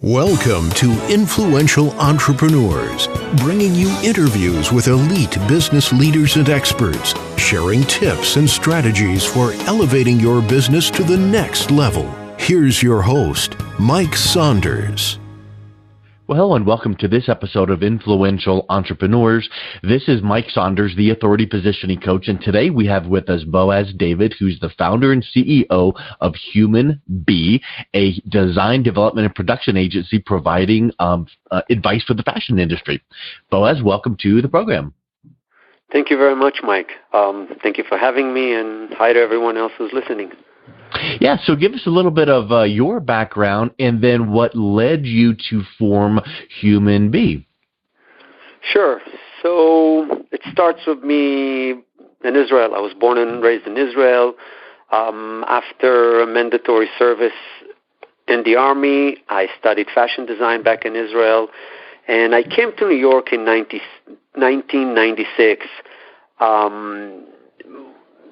Welcome to Influential Entrepreneurs, bringing you interviews with elite business leaders and experts, sharing tips and strategies for elevating your business to the next level. Here's your host, Mike Saunders. Well, and welcome to this episode of Influential Entrepreneurs. This is Mike Saunders, the Authority Positioning Coach, and today we have with us Boaz David, who's the founder and CEO of Human Bee, a design, development, and production agency providing advice for the fashion industry. Boaz, welcome to the program. Thank you very much, Mike. Thank you for having me, and hi to everyone else who's listening. Yeah, so give us a little bit of your background and then what led you to form Human Bee. Sure. So it starts with me in Israel. I was born and raised in Israel. After a mandatory service in the Army, I studied fashion design back in Israel, and I came to New York in 1996.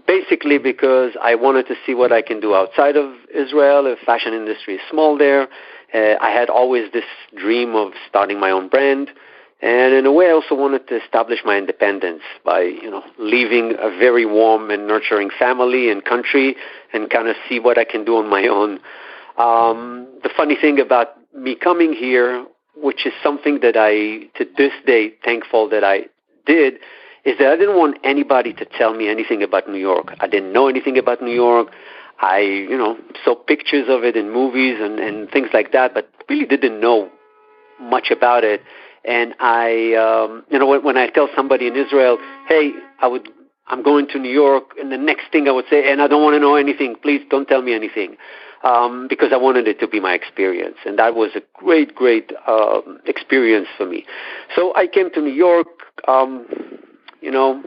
Basically because I wanted to see what I can do outside of Israel. The fashion industry is small there. I had always this dream of starting my own brand. And in a way, I also wanted to establish my independence by, leaving a very warm and nurturing family and country and kind of see what I can do on my own. The funny thing about me coming here, which is something that I, to this day, thankful that I did, is that I didn't want anybody to tell me anything about New York. I didn't know anything about New York. I, saw pictures of it in movies and things like that, but really didn't know much about it. And I, when I tell somebody in Israel, hey, I'm going to New York, and the next thing I would say, and I don't want to know anything, please don't tell me anything, because I wanted it to be my experience. And that was a great experience for me. So I came to New York.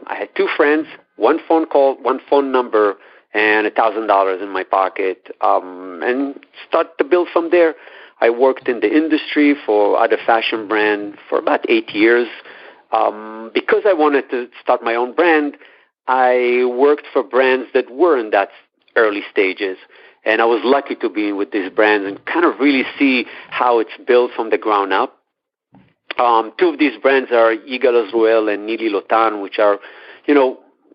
I had two friends, one phone call, one phone number, and $1,000 in my pocket, and start to build from there. I worked in the industry for other fashion brand for about 8 years. Because I wanted to start my own brand, I worked for brands that were in that early stages. And I was lucky to be with these brands and kind of really see how it's built from the ground up. Two of these brands are Yigal Azrouel and Nili Lotan, which are,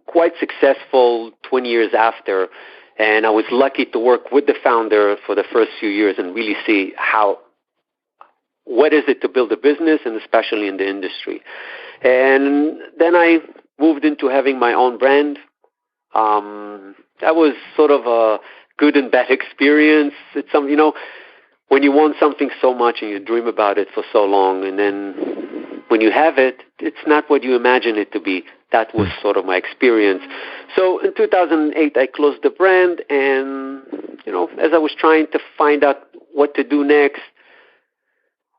quite successful 20 years after. And I was lucky to work with the founder for the first few years and really see what is it to build a business, and especially in the industry. And then I moved into having my own brand. That was sort of a good and bad experience. It's when you want something so much and you dream about it for so long, and then when you have it, it's not what you imagine it to be. That was sort of my experience. So in 2008, I closed the brand, and, as I was trying to find out what to do next,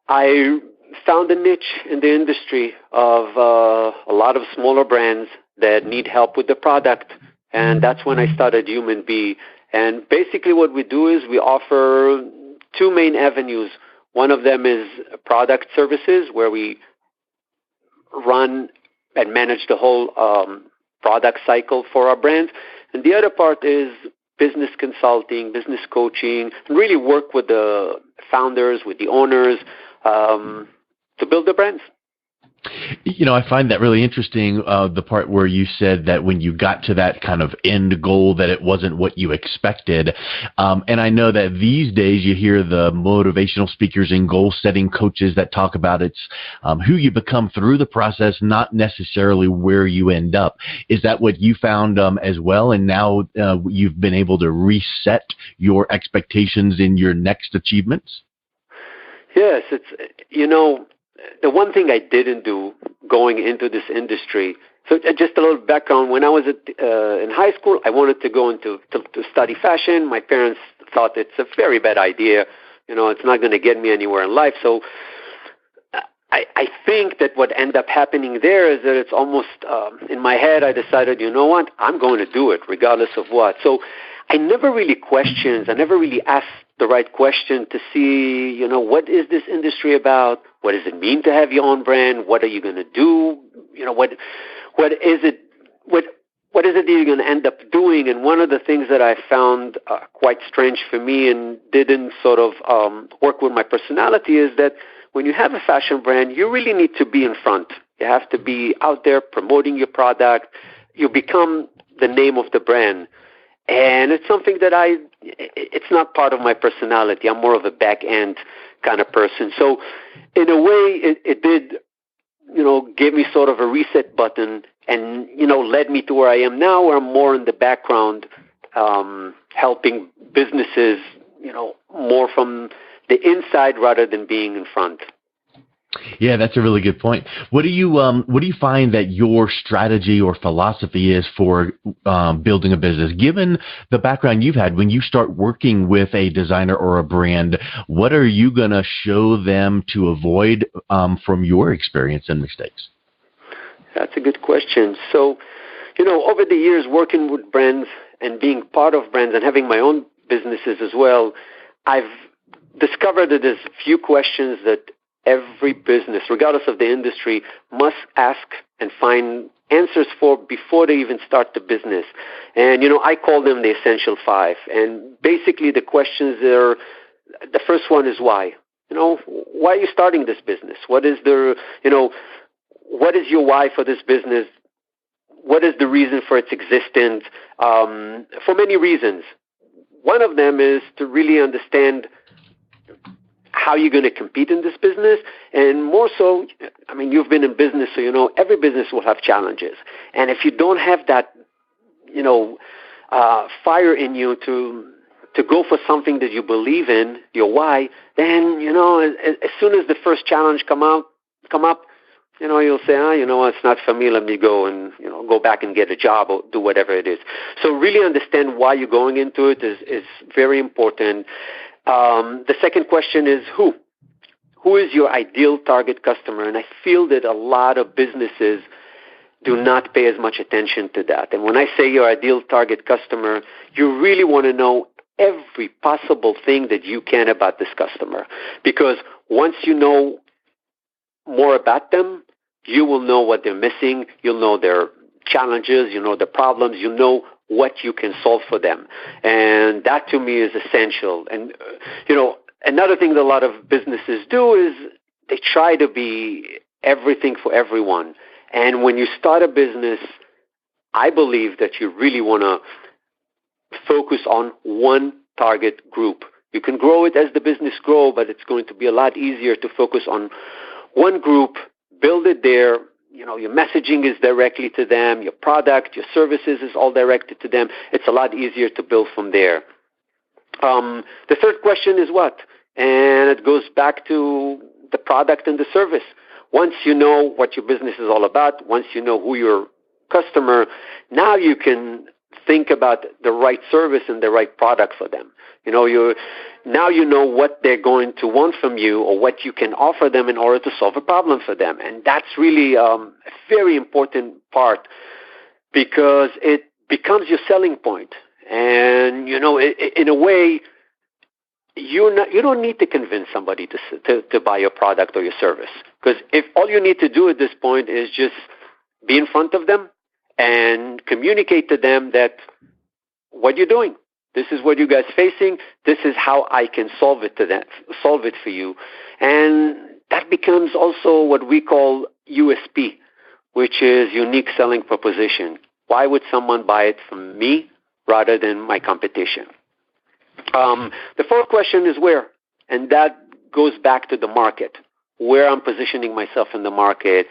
I found a niche in the industry of a lot of smaller brands that need help with the product, and that's when I started Human Bee. And basically what we do is we offer two main avenues. One of them is product services, where we run and manage the whole product cycle for our brands. And the other part is business consulting, business coaching, and really work with the founders, with the owners, to build the brands. I find that really interesting, the part where you said that when you got to that kind of end goal that it wasn't what you expected. And I know that these days you hear the motivational speakers and goal-setting coaches that talk about it's who you become through the process, not necessarily where you end up. Is that what you found as well? And now you've been able to reset your expectations in your next achievements? Yes, it's, the one thing I didn't do going into this industry, so just a little background, when I was in high school, I wanted to go to study fashion. My parents thought it's a very bad idea. It's not going to get me anywhere in life. So I think that what ended up happening there is that it's almost, in my head, I decided, you know what, I'm going to do it regardless of what. So I never really questioned, I never really asked the right question to see, what is this industry about? What does it mean to have your own brand? What are you going to do? What is it? what is it that you're going to end up doing? And one of the things that I found quite strange for me and didn't sort of work with my personality is that when you have a fashion brand, you really need to be in front. You have to be out there promoting your product. You become the name of the brand. And it's something that it's not part of my personality. I'm more of a back-end kind of person. So in a way, it did, give me sort of a reset button and, led me to where I am now, where I'm more in the background, helping businesses, more from the inside rather than being in front. Yeah, that's a really good point. What do you find that your strategy or philosophy is for building a business? Given the background you've had, when you start working with a designer or a brand, what are you going to show them to avoid from your experience and mistakes? That's a good question. So, over the years working with brands and being part of brands and having my own businesses as well, I've discovered that there's a few questions that every business, regardless of the industry, must ask and find answers for before they even start the business. And, I call them the essential five. And basically the questions are, the first one is why? Why are you starting this business? What is what is your why for this business? What is the reason for its existence? For many reasons. One of them is to really understand how you're going to compete in this business, and more so, you've been in business, so every business will have challenges. And if you don't have that, fire in you to go for something that you believe in, your why, then, as soon as the first challenge come up, you'll say, it's not for me, let me go and, go back and get a job or do whatever it is. So really understand why you're going into it is very important. The second question is who? Who is your ideal target customer? And I feel that a lot of businesses do not pay as much attention to that. And when I say your ideal target customer, you really want to know every possible thing that you can about this customer. Because once you know more about them, you will know what they're missing, you'll know their challenges, you know their problems, you know what you can solve for them. And that to me is essential. And, another thing that a lot of businesses do is they try to be everything for everyone. And when you start a business, I believe that you really want to focus on one target group. You can grow it as the business grows, but it's going to be a lot easier to focus on one group, build it there. Your messaging is directly to them. Your product, your services is all directed to them. It's a lot easier to build from there. The third question is what? And it goes back to the product and the service. Once you know what your business is all about, once you know who your customer, now you can think about the right service and the right product for them. Now you know what they're going to want from you or what you can offer them in order to solve a problem for them. And that's really a very important part because it becomes your selling point. And, in a way, you don't need to convince somebody to buy your product or your service. Because if all you need to do at this point is just be in front of them and communicate to them that what you're doing. This is what you guys facing. This is how I can solve it for you. And that becomes also what we call USP, which is unique selling proposition. Why would someone buy it from me rather than my competition? The fourth question is where, and that goes back to the market, where I'm positioning myself in the market,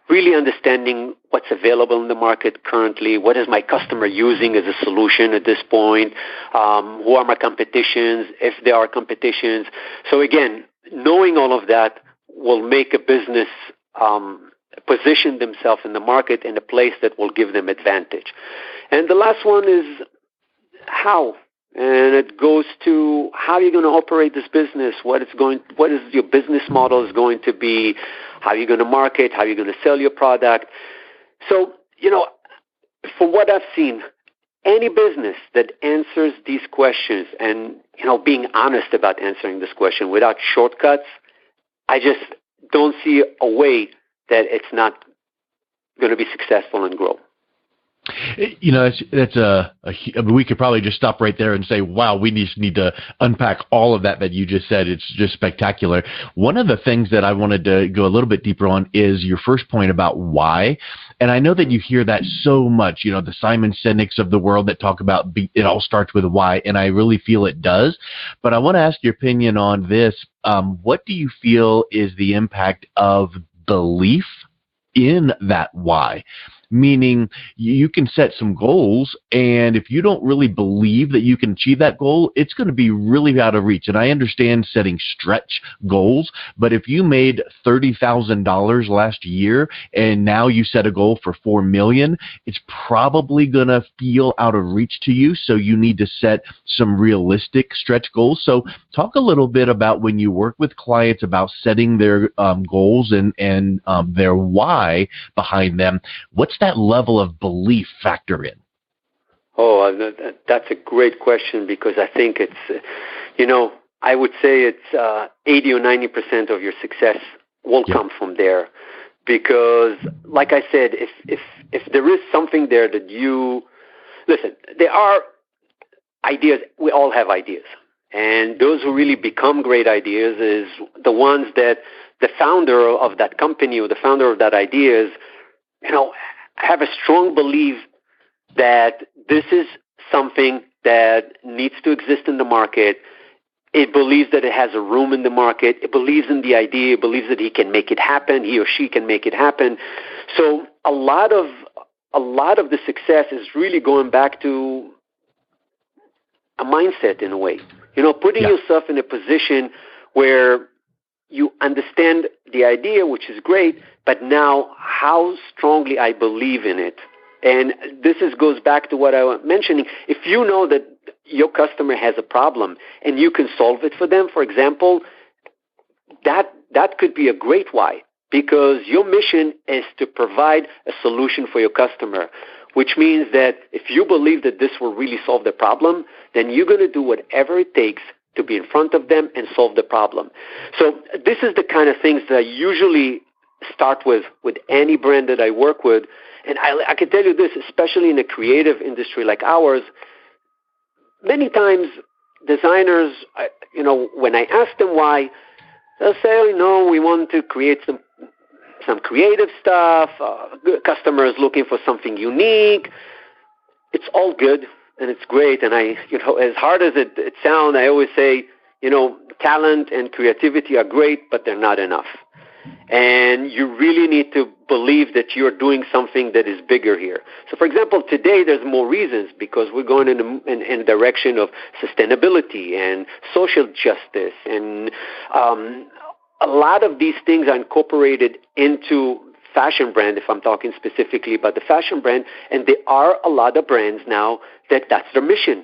really understanding what's available in the market currently, what is my customer using as a solution at this point, who are my competitions, if there are competitions. So again, knowing all of that will make a business position themselves in the market in a place that will give them advantage. And the last one is how. And it goes to how you're going to operate this business, what is your business model is going to be, how you're going to market, how you're going to sell your product. So, for what I've seen, any business that answers these questions and, being honest about answering this question without shortcuts, I just don't see a way that it's not going to be successful and grow. I mean, we could probably just stop right there and say, wow, we just need to unpack all of that you just said. It's just spectacular. One of the things that I wanted to go a little bit deeper on is your first point about why. And I know that you hear that so much, the Simon Sinek's of the world that talk about it all starts with why, and I really feel it does. But I want to ask your opinion on this. What do you feel is the impact of belief in that why? Meaning you can set some goals, and if you don't really believe that you can achieve that goal, it's going to be really out of reach. And I understand setting stretch goals, but if you made $30,000 last year and now you set a goal for $4 million, it's probably going to feel out of reach to you. So you need to set some realistic stretch goals. So talk a little bit about when you work with clients about setting their goals and their why behind them. What's that level of belief factor in? Oh, that's a great question, because I think it's, I would say it's 80 or 90% of your success will come from there. Because, like I said, if there is something there that listen, there are ideas. We all have ideas. And those who really become great ideas is the ones that the founder of that company or the founder of that idea is, have a strong belief that this is something that needs to exist in the market. It believes that it has a room in the market. It believes in the idea. It believes that he can make it happen. He or she can make it happen. So a lot of the success is really going back to a mindset, in a way. Putting yourself in a position where you understand the idea, which is great, but now how strongly I believe in it. And this goes back to what I was mentioning. If you know that your customer has a problem and you can solve it for them, for example, that could be a great why, because your mission is to provide a solution for your customer, which means that if you believe that this will really solve the problem, then you're going to do whatever it takes to be in front of them and solve the problem. So this is the kind of things that I usually start with any brand that I work with. And I can tell you this, especially in a creative industry like ours, many times designers, when I ask them why, they'll say, we want to create some creative stuff, customers looking for something unique. It's all good. And it's great, and as hard as it sounds, I always say, talent and creativity are great, but they're not enough. And you really need to believe that you're doing something that is bigger here. So, for example, today there's more reasons, because we're going in the direction of sustainability and social justice, and a lot of these things are incorporated into fashion brand, if I'm talking specifically about the fashion brand, and there are a lot of brands now that's their mission,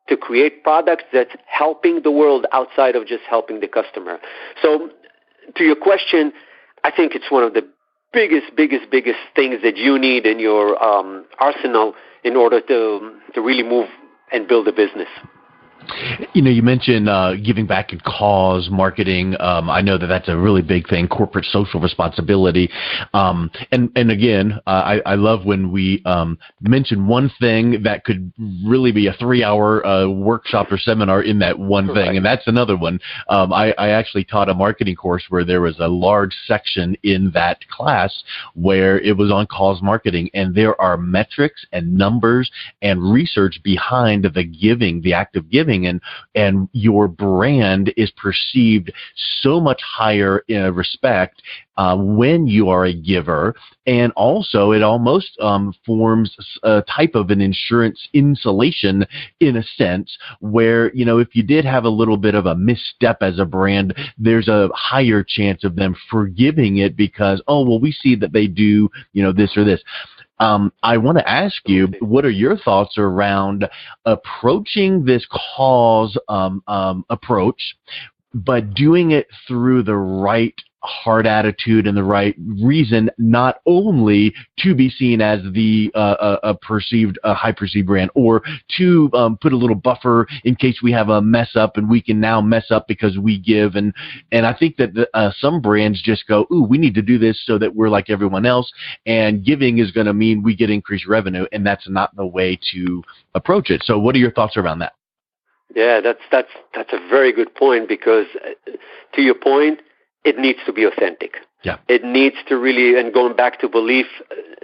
to create products that's helping the world outside of just helping the customer. So to your question, I think it's one of the biggest things that you need in your arsenal in order to really move and build a business. You mentioned giving back in cause, marketing. I know that's a really big thing, corporate social responsibility. And again, I love when we mention one thing that could really be a 3-hour workshop or seminar in that one thing. And that's another one. I actually taught a marketing course where there was a large section in that class where it was on cause marketing. And there are metrics and numbers and research behind the giving, the act of giving. And your brand is perceived so much higher in respect when you are a giver. And also it almost forms a type of an insurance insulation in a sense where, if you did have a little bit of a misstep as a brand, there's a higher chance of them forgiving it because, we see that they do, this or this. I want to ask you, what are your thoughts around approaching this cause approach, but doing it through the right hard attitude and the right reason, not only to be seen as the high perceived brand, or to put a little buffer in case we have a mess up and we can now mess up because we give. And I think that some brands just go, ooh, we need to do this so that we're like everyone else, and giving is going to mean we get increased revenue, and that's not the way to approach it. So what are your thoughts around that? Yeah, that's a very good point, because to your point, it needs to be authentic. Yeah. It needs to really, and going back to belief,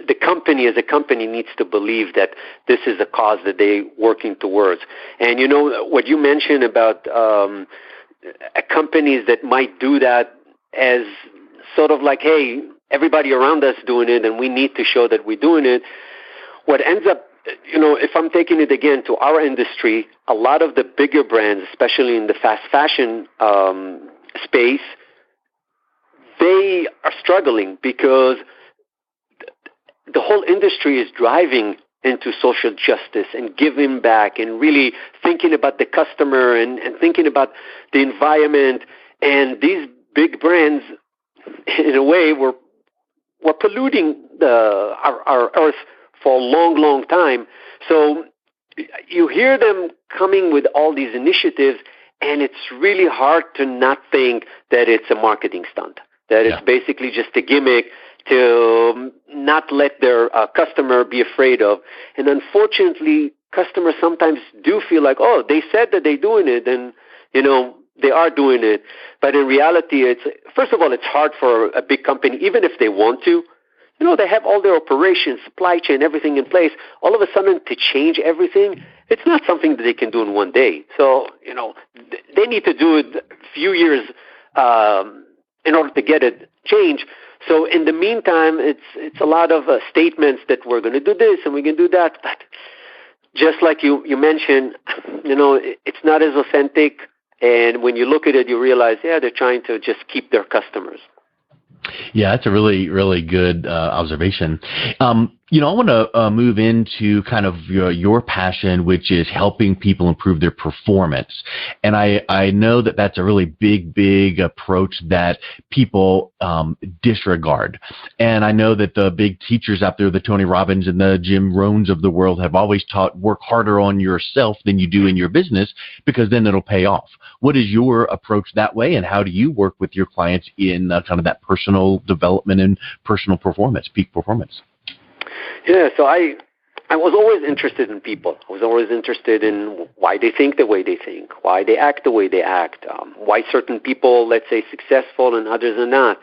the company as a company needs to believe that this is a cause that they're working towards. And you know, what you mentioned about companies that might do that as sort of like, hey, everybody around us doing it and we need to show that we're doing it. What ends up, you know, if I'm taking it again to our industry, a lot of the bigger brands, especially in the fast fashion space, they are struggling because the whole industry is driving into social justice and giving back and really thinking about the customer and thinking about the environment. And these big brands, in a way, were polluting our earth for a long, long time. So you hear them coming with all these initiatives, and it's really hard to not think that it's a marketing stunt, that it's basically just a gimmick to not let their customer be afraid of. And unfortunately, customers sometimes do feel like, oh, they said that they're doing it, and, you know, they are doing it. But in reality, first of all, it's hard for a big company, even if they want to. You know, they have all their operations, supply chain, everything in place. All of a sudden, to change everything, it's not something that they can do in one day. So, you know, they need to do it a few years in order to get it changed. So in the meantime, it's a lot of statements that we're going to do this and we can do that. But just like you mentioned, you know, it's not as authentic. And when you look at it, you realize, yeah, they're trying to just keep their customers. Yeah, that's a really, really good observation. You know, I want to move into kind of your passion, which is helping people improve their performance. And I know that that's a really big approach that people disregard. And I know that the big teachers out there, the Tony Robbins and the Jim Rohns of the world, have always taught work harder on yourself than you do in your business, because then it'll pay off. What is your approach that way, and how do you work with your clients in kind of that personal development and personal performance, peak performance? Yeah, so I was always interested in people. I was always interested in why they think the way they think, why they act the way they act, why certain people, let's say, successful and others are not.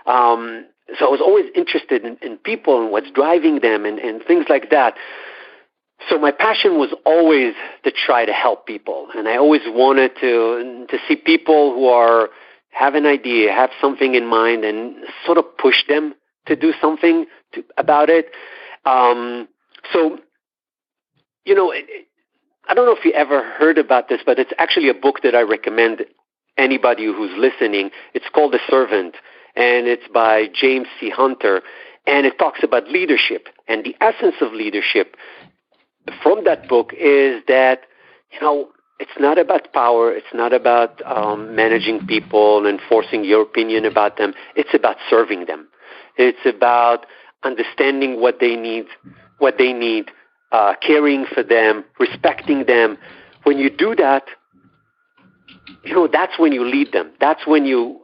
So I was always interested in people and what's driving them and things like that. So my passion was always to try to help people, and I always wanted to see people who have an idea, have something in mind, and sort of push them to do something about it. So, you know, I don't know if you ever heard about this, but it's actually a book that I recommend anybody who's listening. It's called The Servant, and it's by James C. Hunter, and it talks about leadership. And the essence of leadership from that book is that, you know, it's not about power. It's not about managing people and forcing your opinion about them. It's about serving them. It's about understanding what they need, caring for them, respecting them. When you do that, you know, that's when you lead them. That's when you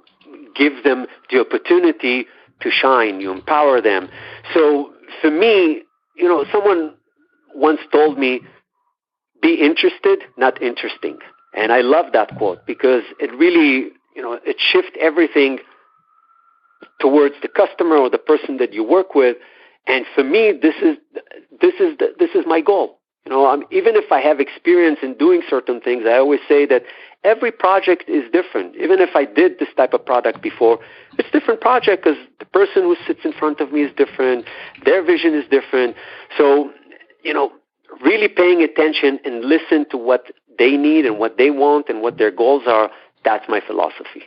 give them the opportunity to shine. You empower them. So for me, you know, someone once told me, be interested, not interesting. And I love that quote, because it really, you know, it shifts everything towards the customer or the person that you work with. And for me, this is my goal. You know, even if I have experience in doing certain things, I always say that every project is different. Even if I did this type of product before, it's a different project because the person who sits in front of me is different. Their vision is different. So, you know, really paying attention and listen to what they need and what they want and what their goals are, that's my philosophy.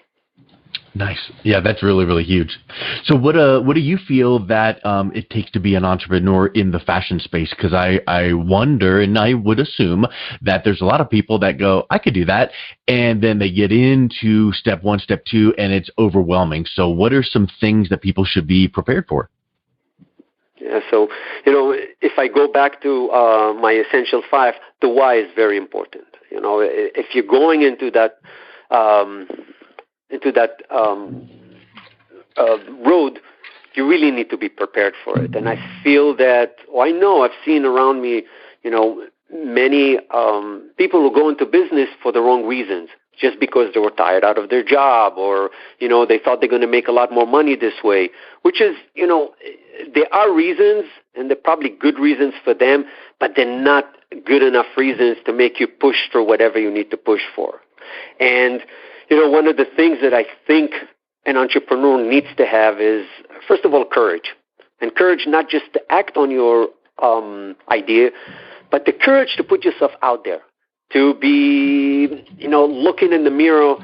Nice. Yeah, that's really, really huge. So what do you feel that it takes to be an entrepreneur in the fashion space? Because I wonder, and I would assume that there's a lot of people that go, I could do that, and then they get into step one, step two, and it's overwhelming. So what are some things that people should be prepared for? Yeah, so, if I go back to my essential 5, the why is very important. If you're going into that road, you really need to be prepared for it. And I feel that, I know I've seen around me, many people who go into business for the wrong reasons, just because they were tired out of their job, or, they thought they're going to make a lot more money this way, which is, there are reasons, and they're probably good reasons for them, but they're not good enough reasons to make you push for whatever you need to push for. And, one of the things that I think an entrepreneur needs to have is, first of all, courage. And courage not just to act on your idea, but the courage to put yourself out there, to be, looking in the mirror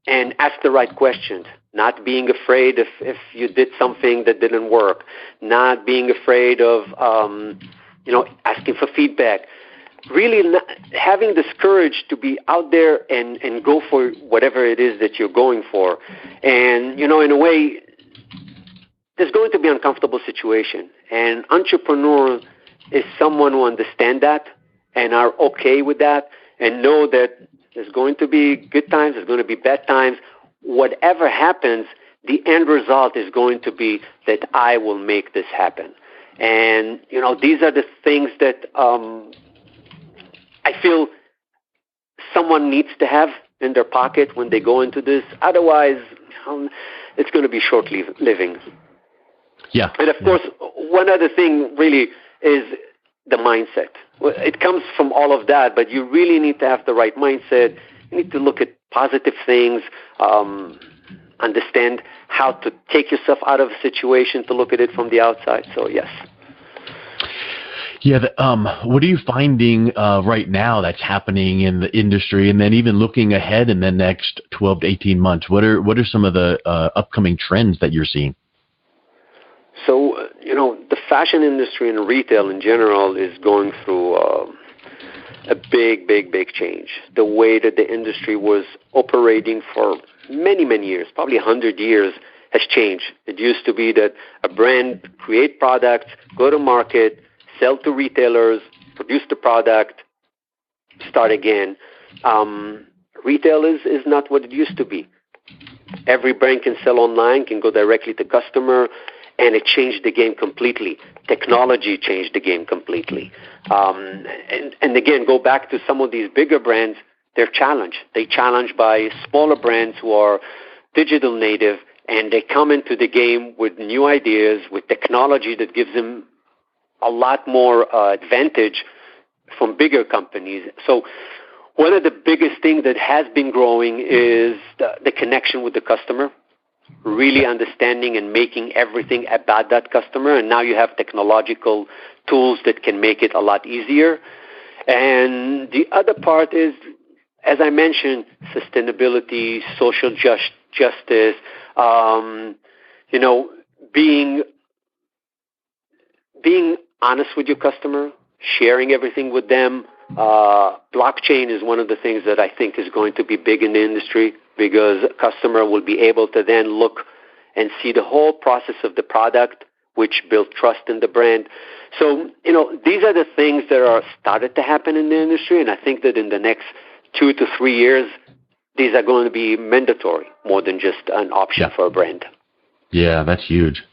and ask the right questions, not being afraid if you did something that didn't work, not being afraid of, asking for feedback. Really having this courage to be out there and go for whatever it is that you're going for. And, in a way, there's going to be an uncomfortable situation. And entrepreneur is someone who understands that and are okay with that and know that there's going to be good times, there's going to be bad times. Whatever happens, the end result is going to be that I will make this happen. And, these are the things that I feel someone needs to have in their pocket when they go into this. Otherwise, it's going to be short-living. Yeah. And, of course, one other thing really is the mindset. It comes from all of that, but you really need to have the right mindset. You need to look at positive things, understand how to take yourself out of a situation, to look at it from the outside. So, yes. Yeah, what are you finding right now that's happening in the industry, and then even looking ahead in the next 12 to 18 months? What are some of the upcoming trends that you're seeing? So, the fashion industry and retail in general is going through a big, big, big change. The way that the industry was operating for many, many years, probably 100 years, has changed. It used to be that a brand create products, go to market, sell to retailers, produce the product, start again. Retail is not what it used to be. Every brand can sell online, can go directly to customer, and it changed the game completely. Technology changed the game completely. And again, go back to some of these bigger brands, they're challenged. They're challenged by smaller brands who are digital native, and they come into the game with new ideas, with technology that gives them a lot more advantage from bigger companies. So one of the biggest things that has been growing is the connection with the customer, really understanding and making everything about that customer. And now you have technological tools that can make it a lot easier. And the other part is, as I mentioned, sustainability, social justice, being honest with your customer, sharing everything with them. Blockchain is one of the things that I think is going to be big in the industry, because a customer will be able to then look and see the whole process of the product, which builds trust in the brand. So, these are the things that are started to happen in the industry, and I think that in the next 2 to 3 years, these are going to be mandatory more than just an option for a brand. Yeah, that's huge.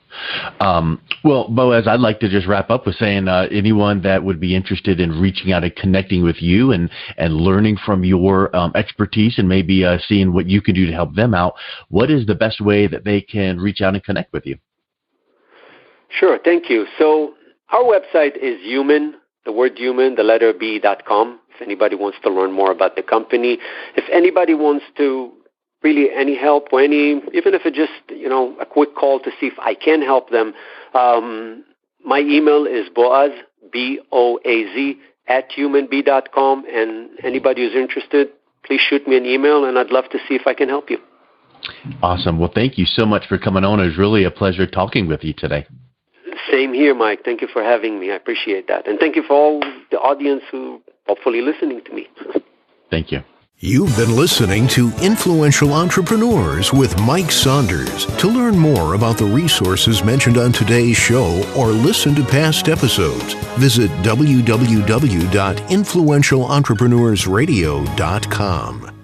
Well, Boaz, I'd like to just wrap up with saying anyone that would be interested in reaching out and connecting with you and learning from your expertise and maybe seeing what you can do to help them out, what is the best way that they can reach out and connect with you? Sure, thank you. So our website is the word human, the letter B.com, if anybody wants to learn more about the company. If anybody wants to really any help or even if it's just, a quick call to see if I can help them, my email is Boaz, B-O-A-Z, @humanb.com. And anybody who's interested, please shoot me an email, and I'd love to see if I can help you. Awesome. Well, thank you so much for coming on. It was really a pleasure talking with you today. Same here, Mike. Thank you for having me. I appreciate that. And thank you for all the audience who hopefully listening to me. Thank you. You've been listening to Influential Entrepreneurs with Mike Saunders. To learn more about the resources mentioned on today's show or listen to past episodes, visit www.influentialentrepreneurssradio.com.